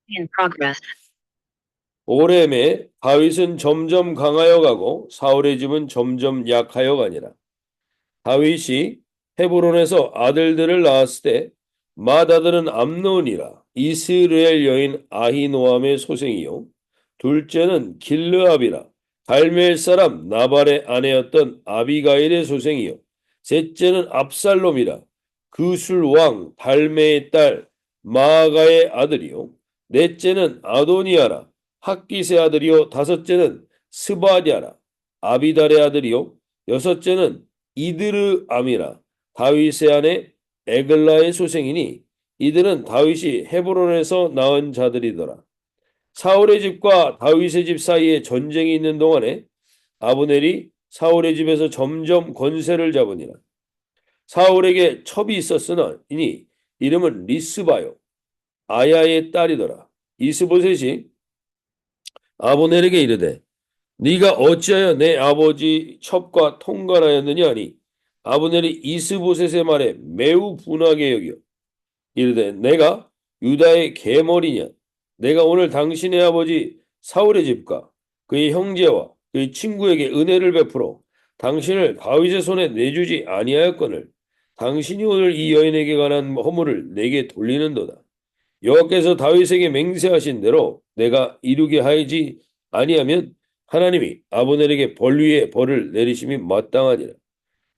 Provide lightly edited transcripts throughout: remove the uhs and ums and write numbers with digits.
In progress. 오래매 다윗은 점점 강하여 가고 사울의 집은 점점 약하여 가니라. 다윗이 헤브론에서 아들들을 낳았을 때 맏아들은 암논이라 이스라엘 여인 아히노암의 소생이요 둘째는 길르압이라 갈멜 사람 나발의 아내였던 아비가일의 소생이요 셋째는 압살롬이라 그술 왕 달메의 딸 마아가의 아들이요 넷째는 아도니아라 학기스의 아들이요 다섯째는 스바디아라 아비달의 아들이요 여섯째는 이드르암이라 다윗의 아내 에글라의 소생이니 이들은 다윗이 헤브론에서 낳은 자들이더라. 사울의 집과 다윗의 집 사이에 전쟁이 있는 동안에 아브넬이 사울의 집에서 점점 권세를 잡으니라. 사울에게 첩이 있었으니 이름은 리스바요 아야의 딸이더라. 이스보셋이 아브넬에게 이르되 네가 어찌하여 내 아버지 첩과 통관하였느냐 하니 아브넬이 이스보셋의 말에 매우 분하게 여겨 이르되 내가 유다의 계머리냐 내가 오늘 당신의 아버지 사울의 집과 그의 형제와 그의 친구에게 은혜를 베풀어 당신을 다윗의 손에 내주지 아니하였거늘 당신이 오늘 이 여인에게 관한 허물을 내게 돌리는도다. 여호와께서 다윗에게 맹세하신 대로 내가 이루게 하지 아니하면 하나님이 아브넬에게 벌 위에 벌을 내리심이 마땅하니라.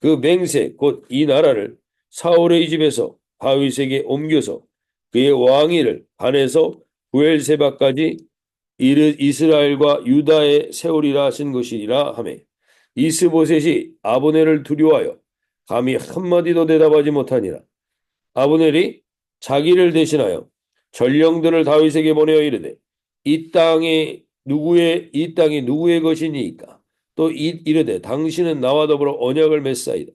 그 맹세 곧 이 나라를 사울의 집에서 다윗에게 옮겨서 그의 왕위를 반에서 부엘세바까지 이스라엘과 유다에 세우리라 하신 것이라 하매 이스보셋이 아브넬을 두려워하여 감히 한마디도 대답하지 못하니라. 아브넬이 자기를 대신하여 전령들을 다윗에게 보내어 이르되 이 땅이 누구의 것이니까 또 이르되 당신은 나와 더불어 언약을 맺사이다.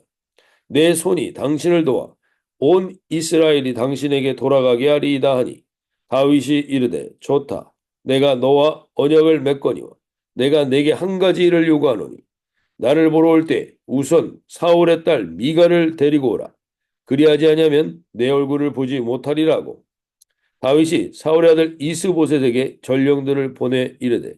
내 손이 당신을 도와 온 이스라엘이 당신에게 돌아가게 하리이다 하니 다윗이 이르되 좋다. 내가 너와 언약을 맺거니와 내가 내게 한 가지 일을 요구하노니 나를 보러 올 때 우선 사울의 딸 미가를 데리고 오라. 그리하지 아니하면 내 얼굴을 보지 못하리라고. 다윗이 사울의 아들 이스보셋에게 전령들을 보내 이르되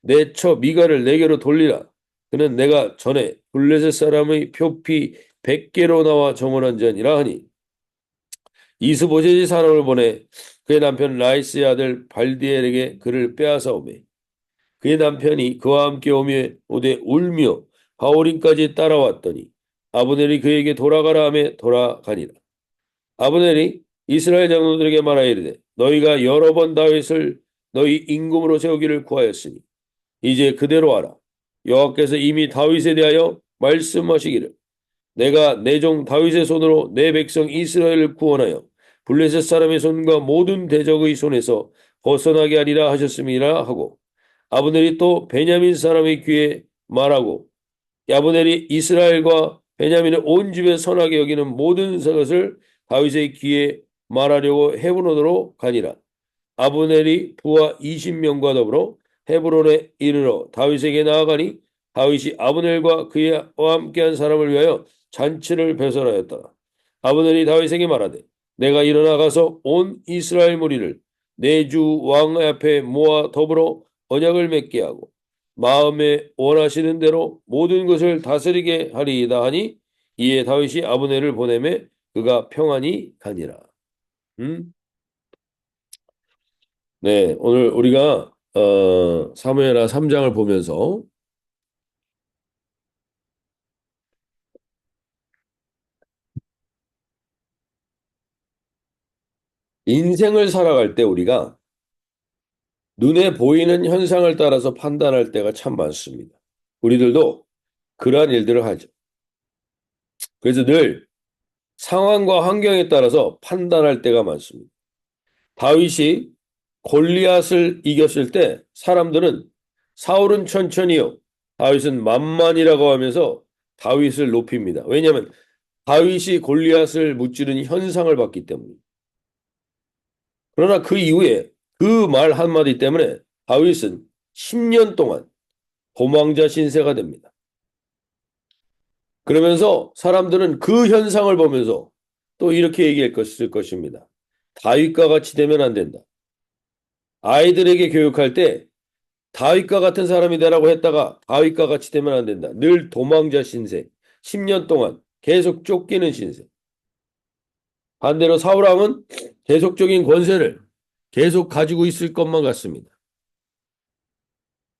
내 처 미가를 내게로 돌리라. 그는 내가 전에 블레셋 사람의 표피 100개로 나와 정원한 자니라 하니 이스보셋이 사람을 보내 그의 남편 라이스의 아들 발디엘에게 그를 빼앗아 오매 그의 남편이 그와 함께 오되 울며 바오림까지 따라왔더니 아브넬이 그에게 돌아가라 하며 돌아가니라. 아브넬이 이스라엘 장로들에게 말하여 이르되 너희가 여러 번 다윗을 너희 임금으로 세우기를 구하였으니 이제 그대로 하라. 여호와께서 이미 다윗에 대하여 말씀하시기를 내가 내 종 다윗의 손으로 내 백성 이스라엘을 구원하여 블레셋 사람의 손과 모든 대적의 손에서 벗어나게 하리라 하셨음이라 하고 아브넬이 또 베냐민 사람의 귀에 말하고 아브넬이 이스라엘과 베냐민의 온 집에 선하게 여기는 모든 것을 다윗의 귀에 말하려고 헤브론으로 가니라. 아브넬이 부하 20명과 더불어 헤브론에 이르러 다윗에게 나아가니 다윗이 아브넬과 그와 함께한 사람을 위하여 잔치를 배설하였더라. 아브넬이 다윗에게 말하되 내가 일어나 가서 온 이스라엘 무리를 내 주 왕 앞에 모아 더불어 언약을 맺게 하고 마음에 원하시는 대로 모든 것을 다스리게 하리이다 하니 이에 다윗이 아브넬을 보내매 그가 평안히 가니라. 음? 네, 오늘 우리가 사무엘하 3장을 보면서 인생을 살아갈 때 우리가 눈에 보이는 현상을 따라서 판단할 때가 참 많습니다. 우리들도 그러한 일들을 하죠. 그래서 늘 상황과 환경에 따라서 판단할 때가 많습니다. 다윗이 골리앗을 이겼을 때 사람들은 사울은 천천히요, 다윗은 만만이라고 하면서 다윗을 높입니다. 왜냐하면 다윗이 골리앗을 무찌르는 현상을 봤기 때문에. 그러나 그 이후에 그 말 한마디 때문에 다윗은 10년 동안 도망자 신세가 됩니다. 그러면서 사람들은 그 현상을 보면서 또 이렇게 얘기할 것일 것입니다. 다윗과 같이 되면 안 된다. 아이들에게 교육할 때 다윗과 같은 사람이 되라고 했다가 다윗과 같이 되면 안 된다. 늘 도망자 신세. 10년 동안 계속 쫓기는 신세. 반대로 사울왕은 계속적인 권세를 계속 가지고 있을 것만 같습니다.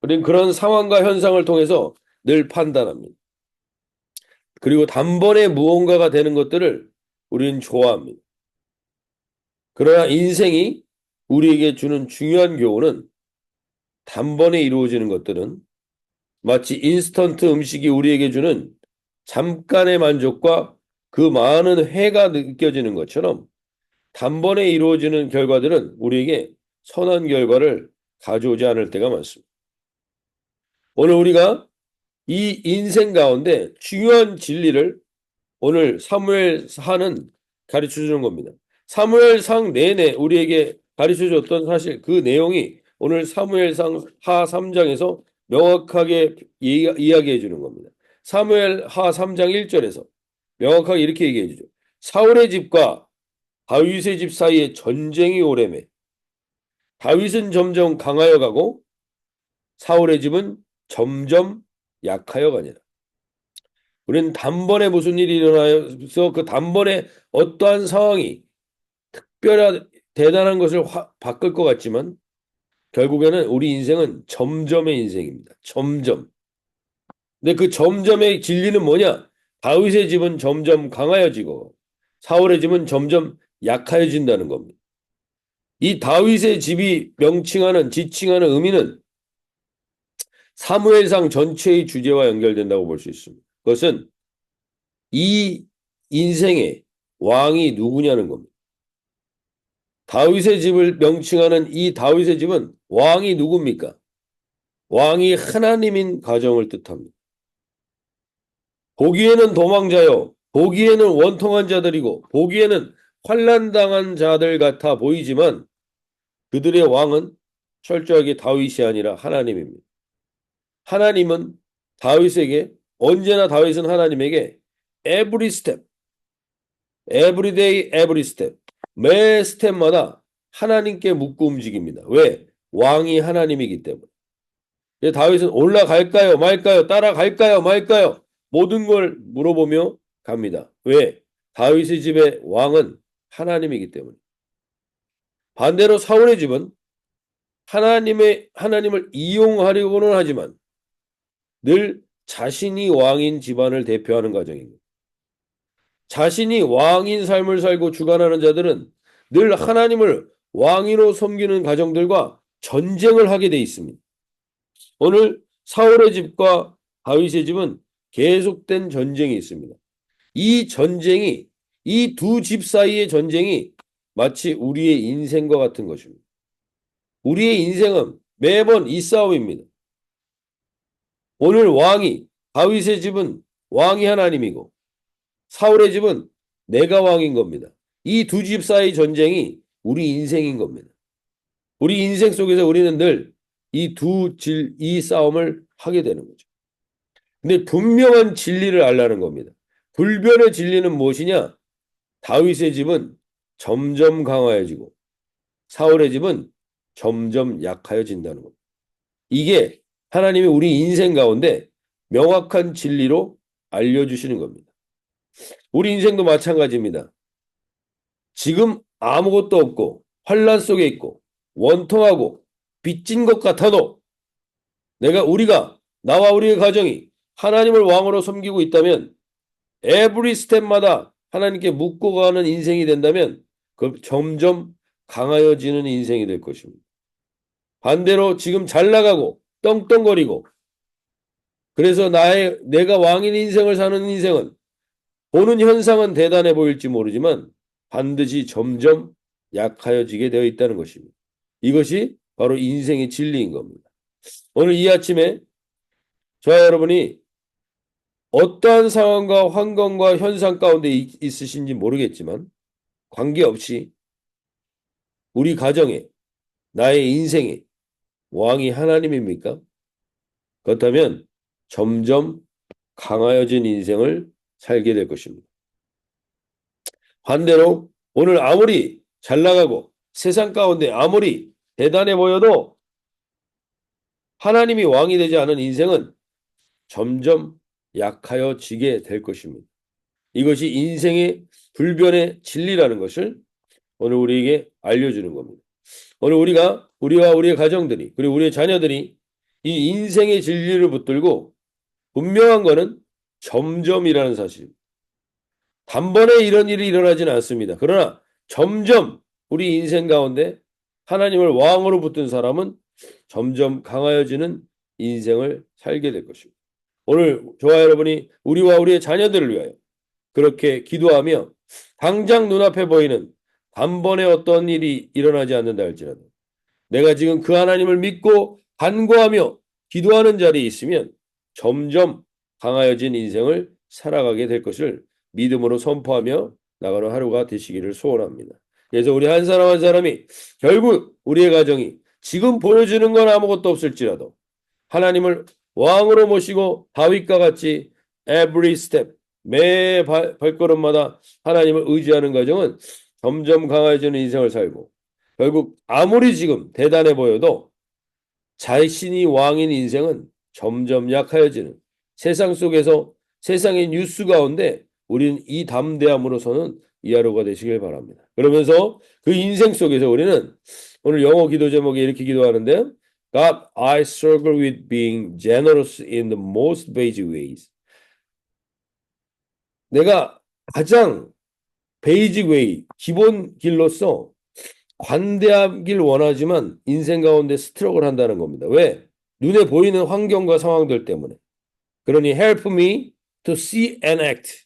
우리는 그런 상황과 현상을 통해서 늘 판단합니다. 그리고 단번에 무언가가 되는 것들을 우리는 좋아합니다. 그러나 인생이 우리에게 주는 중요한 교훈은 단번에 이루어지는 것들은 마치 인스턴트 음식이 우리에게 주는 잠깐의 만족과 그 많은 해가 느껴지는 것처럼 단번에 이루어지는 결과들은 우리에게 선한 결과를 가져오지 않을 때가 많습니다. 오늘 우리가 이 인생 가운데 중요한 진리를 오늘 사무엘하는 가르쳐 주는 겁니다. 사무엘상 내내 우리에게 가르쳐 줬던 사실 그 내용이 오늘 사무엘상 하 3장에서 명확하게 이야기해 주는 겁니다. 사무엘 하 3장 1절에서 명확하게 이렇게 얘기해 주죠. 사울의 집과 다윗의 집 사이에 전쟁이 오래매 다윗은 점점 강하여 가고 사울의 집은 점점 약하여 가니라. 우리는 단번에 무슨 일이 일어나서 그 단번에 어떠한 상황이 특별한 대단한 것을 바꿀 것 같지만 결국에는 우리 인생은 점점의 인생입니다. 점점. 근데 그 점점의 진리는 뭐냐? 다윗의 집은 점점 강하여지고 사울의 집은 점점 약하여진다는 겁니다. 이 다윗의 집이 명칭하는 지칭하는 의미는 사무엘상 전체의 주제와 연결된다고 볼 수 있습니다. 그것은 이 인생의 왕이 누구냐는 겁니다. 다윗의 집을 명칭하는 이 다윗의 집은 왕이 누굽니까? 왕이 하나님인 가정을 뜻합니다. 보기에는 도망자요. 보기에는 원통한 자들이고 보기에는 환난당한 자들 같아 보이지만 그들의 왕은 철저하게 다윗이 아니라 하나님입니다. 하나님은 다윗에게 언제나 다윗은 하나님에게 every step, every day, every step 매 스텝마다 하나님께 묻고 움직입니다. 왜? 왕이 하나님이기 때문에. 다윗은 올라갈까요? 말까요? 따라갈까요? 말까요? 모든 걸 물어보며 갑니다. 왜? 다윗의 집의 왕은 하나님이기 때문에. 반대로 사울의 집은 하나님을 이용하려고는 하지만 늘 자신이 왕인 집안을 대표하는 과정입니다. 자신이 왕인 삶을 살고 주관하는 자들은 늘 하나님을 왕으로 섬기는 가정들과 전쟁을 하게 돼 있습니다. 오늘 사울의 집과 다윗의 집은 계속된 전쟁이 있습니다. 이 전쟁이 이 두 집 사이의 전쟁이 마치 우리의 인생과 같은 것입니다. 우리의 인생은 매번 이 싸움입니다. 오늘 다윗의 집은 왕이 하나님이고 사울의 집은 내가 왕인 겁니다. 이 두 집 사이의 전쟁이 우리 인생인 겁니다. 우리 인생 속에서 우리는 늘 이 싸움을 하게 되는 거죠. 근데 분명한 진리를 알라는 겁니다. 불변의 진리는 무엇이냐? 다윗의 집은 점점 강화해지고 사울의 집은 점점 약하여진다는 겁니다. 이게 하나님이 우리 인생 가운데 명확한 진리로 알려주시는 겁니다. 우리 인생도 마찬가지입니다. 지금 아무것도 없고 환난 속에 있고 원통하고 빚진 것 같아도 우리가 나와 우리의 가정이 하나님을 왕으로 섬기고 있다면 에브리 스텝마다 하나님께 묻고 가는 인생이 된다면 그 점점 강하여지는 인생이 될 것입니다. 반대로 지금 잘 나가고 떵떵거리고 그래서 내가 왕인 인생을 사는 인생은 보는 현상은 대단해 보일지 모르지만 반드시 점점 약하여지게 되어 있다는 것입니다. 이것이 바로 인생의 진리인 겁니다. 오늘 이 아침에 저와 여러분이 어떠한 상황과 환경과 현상 가운데 있으신지 모르겠지만 관계없이 우리 가정에 나의 인생에 왕이 하나님입니까? 그렇다면 점점 강하여진 인생을 살게 될 것입니다. 반대로 오늘 아무리 잘 나가고 세상 가운데 아무리 대단해 보여도 하나님이 왕이 되지 않은 인생은 점점 약하여지게 될 것입니다. 이것이 인생의 불변의 진리라는 것을 오늘 우리에게 알려주는 겁니다. 오늘 우리와 우리의 가정들이, 그리고 우리의 자녀들이 이 인생의 진리를 붙들고 분명한 것은 점점이라는 사실입니다. 단번에 이런 일이 일어나지는 않습니다. 그러나 점점 우리 인생 가운데 하나님을 왕으로 붙든 사람은 점점 강하여지는 인생을 살게 될 것입니다. 오늘 저와 여러분이 우리와 우리의 자녀들을 위하여 그렇게 기도하며 당장 눈앞에 보이는 단번에 어떤 일이 일어나지 않는다 할지라도 내가 지금 그 하나님을 믿고 간구하며 기도하는 자리에 있으면 점점 강하여진 인생을 살아가게 될 것을 믿음으로 선포하며 나가는 하루가 되시기를 소원합니다. 그래서 우리 한 사람 한 사람이 결국 우리의 가정이 지금 보여주는 건 아무것도 없을지라도 하나님을 왕으로 모시고 다윗과 같이 every step 매 발걸음마다 하나님을 의지하는 과정은 점점 강해지는 인생을 살고 결국 아무리 지금 대단해 보여도 자신이 왕인 인생은 점점 약해지는 세상 속에서 세상의 뉴스 가운데 우리는 이 담대함으로서는 이 하루가 되시길 바랍니다. 그러면서 그 인생 속에서 우리는 오늘 영어 기도 제목에 이렇게 기도하는데 God, I struggle with being generous in the most basic ways. 내가 가장 베이직 웨이, 기본 길로서 관대하길 원하지만 인생 가운데 스트럭을 한다는 겁니다. 왜? 눈에 보이는 환경과 상황들 때문에. 그러니 help me to see and act.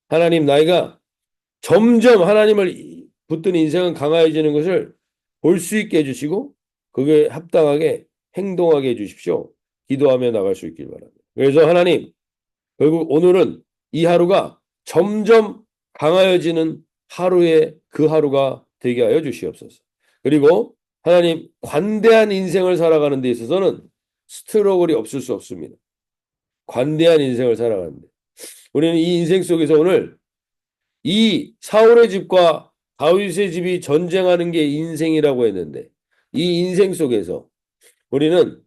하나님 나이가 점점 하나님을 붙든 인생은 강화해지는 것을 볼 수 있게 해주시고 그게 합당하게 행동하게 해주십시오. 기도하며 나갈 수 있길 바랍니다. 그래서 하나님 결국 오늘은 이 하루가 점점 강하여지는 하루의 그 하루가 되게 하여 주시옵소서. 그리고 하나님 관대한 인생을 살아가는 데 있어서는 스트러글이 없을 수 없습니다. 관대한 인생을 살아가는데 우리는 이 인생 속에서 오늘 이 사울의 집과 다윗의 집이 전쟁하는 게 인생이라고 했는데 이 인생 속에서 우리는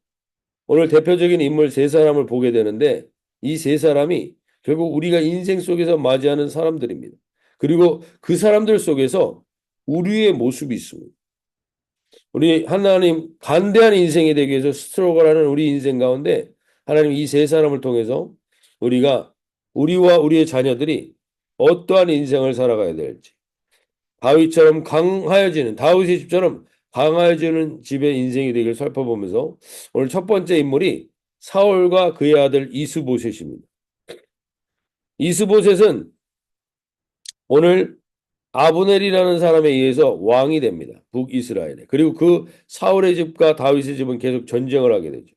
오늘 대표적인 인물 세 사람을 보게 되는데 이 세 사람이 결국 우리가 인생 속에서 맞이하는 사람들입니다. 그리고 그 사람들 속에서 우리의 모습이 있습니다. 우리 하나님 관대한 인생이 되기 위해서 스트로글하는 우리 인생 가운데 하나님 이 세 사람을 통해서 우리와 우리의 자녀들이 어떠한 인생을 살아가야 될지 다윗처럼 강하여지는 다윗의 집처럼 강하여지는 집의 인생이 되기를 살펴보면서 오늘 첫 번째 인물이 사울과 그의 아들 이스보셋입니다. 이스보셋은 오늘 아브넬이라는 사람에 의해서 왕이 됩니다. 북이스라엘에. 그리고 그 사울의 집과 다윗의 집은 계속 전쟁을 하게 되죠.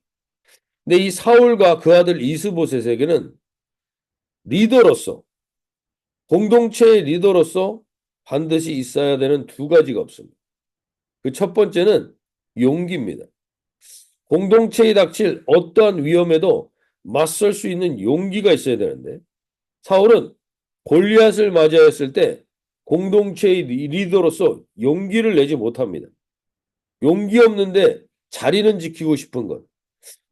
근데 이 사울과 그 아들 이스보셋에게는 리더로서 공동체의 리더로서 반드시 있어야 되는 두 가지가 없습니다. 그 첫 번째는 용기입니다. 공동체에 닥칠 어떠한 위험에도 맞설 수 있는 용기가 있어야 되는데 사울은 골리앗을 맞이했을 때 공동체의 리더로서 용기를 내지 못합니다. 용기 없는데 자리는 지키고 싶은 것.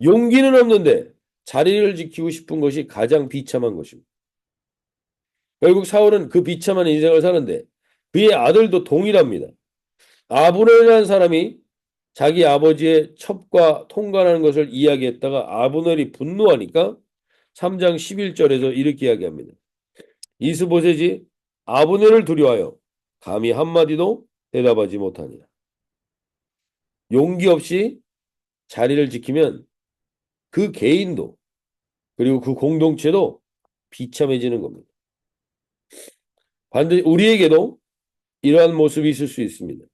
용기는 없는데 자리를 지키고 싶은 것이 가장 비참한 것입니다. 결국 사울은 그 비참한 인생을 사는데 그의 아들도 동일합니다. 아브넬이라는 사람이 자기 아버지의 첩과 통관하는 것을 이야기했다가 아브넬이 분노하니까 3장 11절에서 이렇게 이야기합니다. 이스보셋이 아브넬을 두려워하여 감히 한마디도 대답하지 못하니라. 용기 없이 자리를 지키면 그 개인도 그리고 그 공동체도 비참해지는 겁니다. 반드시 우리에게도 이러한 모습이 있을 수 있습니다.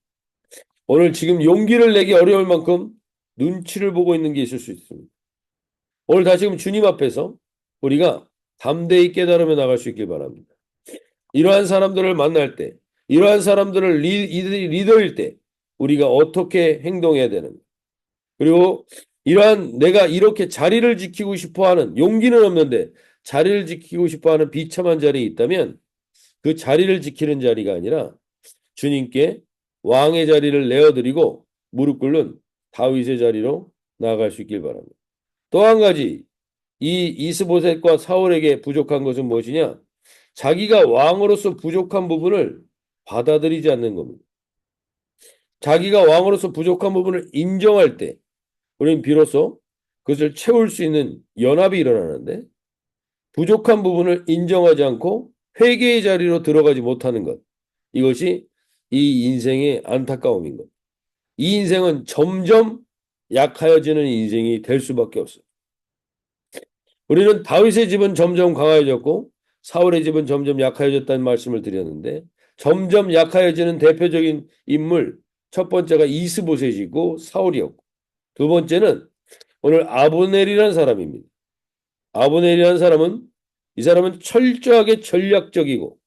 오늘 지금 용기를 내기 어려울 만큼 눈치를 보고 있는 게 있을 수 있습니다. 오늘 다시금 주님 앞에서 우리가 담대히 깨달으며 나갈 수 있길 바랍니다. 이러한 사람들을 만날 때, 이러한 사람들을 리더일 때 우리가 어떻게 행동해야 되는가. 그리고 이러한 내가 이렇게 자리를 지키고 싶어하는 용기는 없는데 자리를 지키고 싶어하는 비참한 자리에 있다면 그 자리를 지키는 자리가 아니라 주님께 왕의 자리를 내어드리고 무릎 꿇는 다윗의 자리로 나아갈 수 있길 바랍니다. 또 한 가지 이 이스보셋과 사울에게 부족한 것은 무엇이냐? 자기가 왕으로서 부족한 부분을 받아들이지 않는 겁니다. 자기가 왕으로서 부족한 부분을 인정할 때 우리는 비로소 그것을 채울 수 있는 연합이 일어나는데 부족한 부분을 인정하지 않고 회개의 자리로 들어가지 못하는 것. 이것이 이 인생의 안타까움인 것. 이 인생은 점점 약하여지는 인생이 될 수밖에 없어요. 우리는 다윗의 집은 점점 강해졌고 사울의 집은 점점 약해졌다는 말씀을 드렸는데 점점 약해지는 대표적인 인물 첫 번째가 이스보셋이고 사울이었고 두 번째는 오늘 아브넬이라는 사람입니다. 아브넬이라는 사람은 이 사람은 철저하게 전략적이고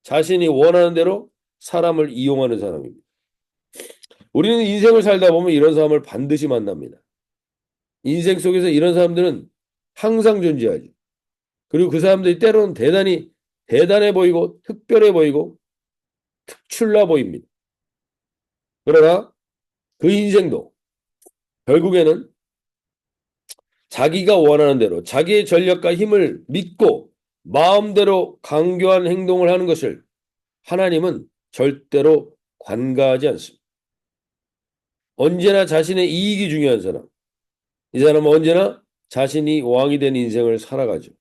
자신이 원하는 대로 사람을 이용하는 사람입니다. 우리는 인생을 살다 보면 이런 사람을 반드시 만납니다. 인생 속에서 이런 사람들은 항상 존재하죠. 그리고 그 사람들이 때로는 대단해 보이고 특별해 보이고 특출나 보입니다. 그러나 그 인생도 결국에는 자기가 원하는 대로 자기의 전략과 힘을 믿고 마음대로 강교한 행동을 하는 것을 하나님은 절대로 관가하지 않습니다. 언제나 자신의 이익이 중요한 사람. 이 사람은 언제나 자신이 왕이 된 인생을 살아가죠.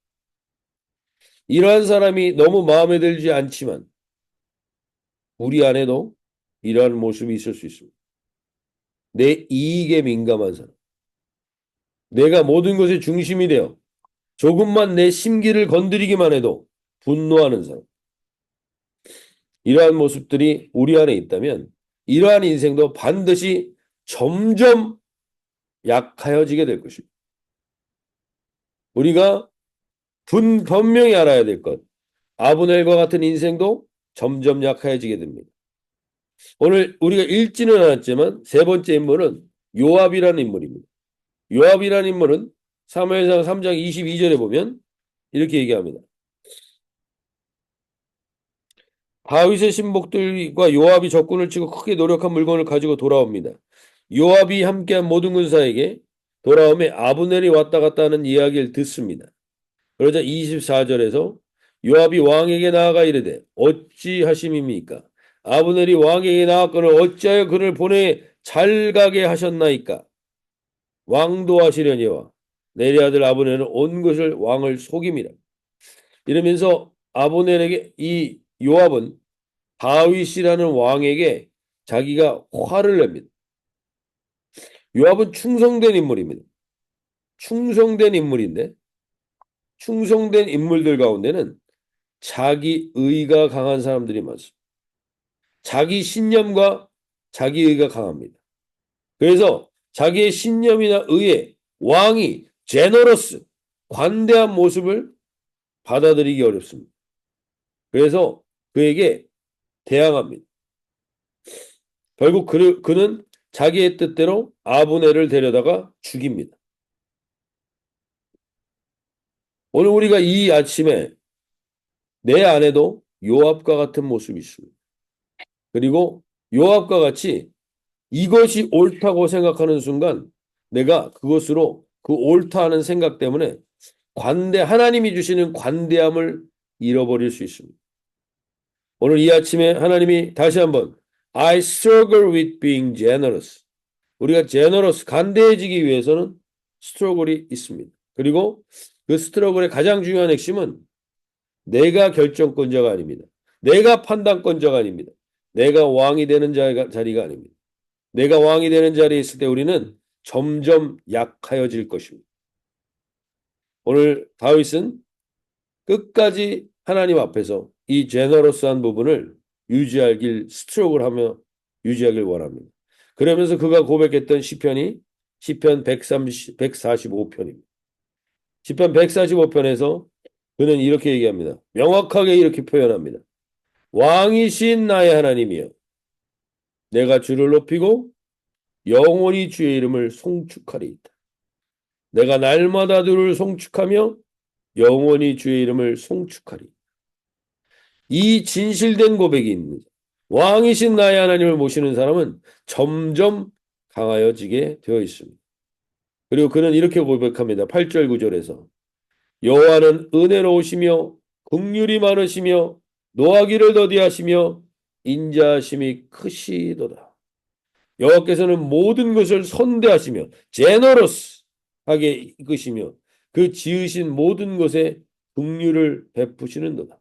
이러한 사람이 너무 마음에 들지 않지만 우리 안에도 이러한 모습이 있을 수 있습니다. 내 이익에 민감한 사람. 내가 모든 것의 중심이 되어 조금만 내 심기를 건드리기만 해도 분노하는 사람. 이러한 모습들이 우리 안에 있다면 이러한 인생도 반드시 점점 약하여지게 될 것입니다. 우리가 분명히 알아야 될 것. 아브넬과 같은 인생도 점점 약해지게 됩니다. 오늘 우리가 읽지는 않았지만 세 번째 인물은 요압이라는 인물입니다. 요압이라는 인물은 사무엘상 3장 22절에 보면 이렇게 얘기합니다. 다윗의 신복들과 요압이 적군을 치고 크게 노력한 물건을 가지고 돌아옵니다. 요압이 함께한 모든 군사에게 돌아오며 아브넬이 왔다 갔다 하는 이야기를 듣습니다. 그러자 24절에서 요압이 왕에게 나아가 이르되 어찌 하심입니까? 아브넬이 왕에게 나아가거늘 어찌하여 그를 보내 잘 가게 하셨나이까? 왕도 하시려니와 내리 아들 아브넬은 온 것을 왕을 속임이라. 이러면서 아브넬에게 이 요압은 다윗이라는 왕에게 자기가 화를 냅니다. 요압은 충성된 인물입니다. 충성된 인물인데 충성된 인물들 가운데는 자기 의가 강한 사람들이 많습니다. 자기 신념과 자기 의가 강합니다. 그래서 자기의 신념이나 의에 왕이 제너러스, 관대한 모습을 받아들이기 어렵습니다. 그래서 그에게 대항합니다. 결국 그는 자기의 뜻대로 아브넬을 데려다가 죽입니다. 오늘 우리가 이 아침에 내 안에도 요압과 같은 모습이 있습니다. 그리고 요압과 같이 이것이 옳다고 생각하는 순간 내가 그것으로 그 옳다 하는 생각 때문에 하나님이 주시는 관대함을 잃어버릴 수 있습니다. 오늘 이 아침에 하나님이 다시 한번 I struggle with being generous. 우리가 generous, 관대해지기 위해서는 스트러글이 있습니다. 그리고 그 스트러글의 가장 중요한 핵심은 내가 결정권자가 아닙니다. 내가 판단권자가 아닙니다. 내가 왕이 되는 자리가 아닙니다. 내가 왕이 되는 자리에 있을 때 우리는 점점 약하여질 것입니다. 오늘 다윗은 끝까지 하나님 앞에서 이 제너러스한 부분을 스트로크하며 유지하길 원합니다. 그러면서 그가 고백했던 시편 145편입니다. 시편 145편에서 그는 이렇게 얘기합니다. 명확하게 이렇게 표현합니다. 왕이신 나의 하나님이여 내가 주를 높이고 영원히 주의 이름을 송축하리이다. 내가 날마다 주를 송축하며 영원히 주의 이름을 송축하리. 이 진실된 고백이 있는 왕이신 나의 하나님을 모시는 사람은 점점 강하여지게 되어 있습니다. 그리고 그는 이렇게 고백합니다. 8절 9절에서 여호와는 은혜로우시며 긍휼이 많으시며 노하기를 더디하시며 인자하심이 크시도다. 여호와께서는 모든 것을 선대하시며 제너러스하게 이끄시며 그 지으신 모든 것에 긍휼을 베푸시는도다.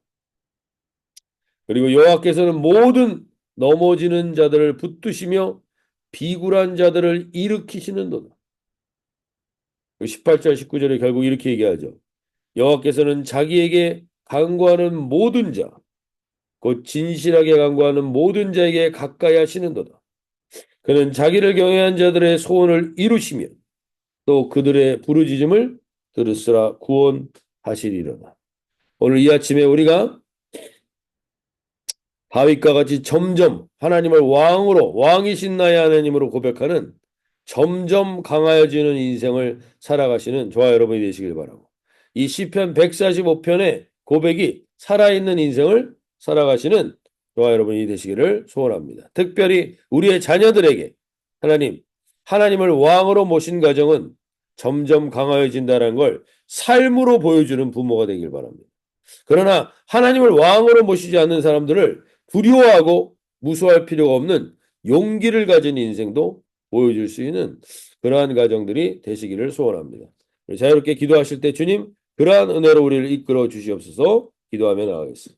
그리고 여호와께서는 모든 넘어지는 자들을 붙드시며 비굴한 자들을 일으키시는도다. 18절 19절에 결국 이렇게 얘기하죠. 여호와께서는 자기에게 간구하는 모든 자, 곧 진실하게 간구하는 모든 자에게 가까이 하시는도다. 그는 자기를 경외한 자들의 소원을 이루시며 또 그들의 부르짖음을 들으시라 구원하시리로다. 오늘 이 아침에 우리가 다윗과 같이 점점 하나님을 왕으로 왕이신 나의 하나님으로 고백하는 점점 강하여지는 인생을 살아가시는 저와 여러분이 되시길 바라고 이 시편 145편의 고백이 살아있는 인생을 살아가시는 저와 여러분이 되시기를 소원합니다. 특별히 우리의 자녀들에게 하나님을 왕으로 모신 가정은 점점 강하여진다는 걸 삶으로 보여주는 부모가 되길 바랍니다. 그러나 하나님을 왕으로 모시지 않는 사람들을 두려워하고 무서워할 필요가 없는 용기를 가진 인생도 보여줄 수 있는 그러한 가정들이 되시기를 소원합니다. 자유롭게 기도하실 때 주님 그러한 은혜로 우리를 이끌어 주시옵소서. 기도하며 나가겠습니다.